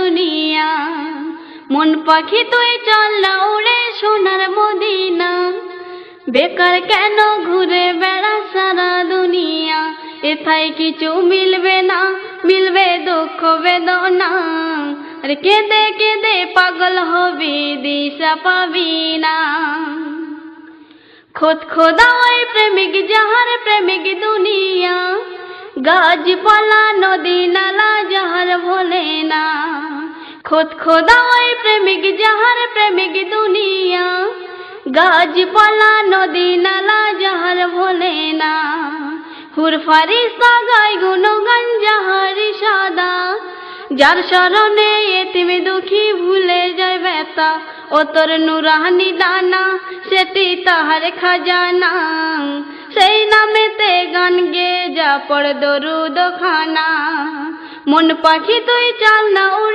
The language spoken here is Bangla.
দুনিয়া। মন পাখি তুই চল না উড়ে সোনার মদিনা, বেকার কেন ঘুরে বেড়া সারা দুনিয়া। এথায় কিছু মিলবে না, মিলবে দুঃখ বেদনা, আর কেঁদে কেঁদে পাগল হবি, দিশা পাবি না। খোদ খোদা ওই প্রেমিক যাহার প্রেমিক দুনিয়া, গাছপালা নদী নালা যাহার ভোলে না। খোদ খোদা ওই প্রেমিক যাহার প্রেমিক দুনিয়া, গাছপালা নদী নালা যাহার ভোলে না। হুর ফারিস্তা গায় গুণগান যাহারি সাদা, যার শরণে এতিম দুঃখী ভুলে যায় ব্যথা। ও তোর নুরানি দানা সেটি তাহার খাজানা, সেই নামেতে গান গে যা পড় দরুদ খানা। মন পাখি তুই চল না উড়ে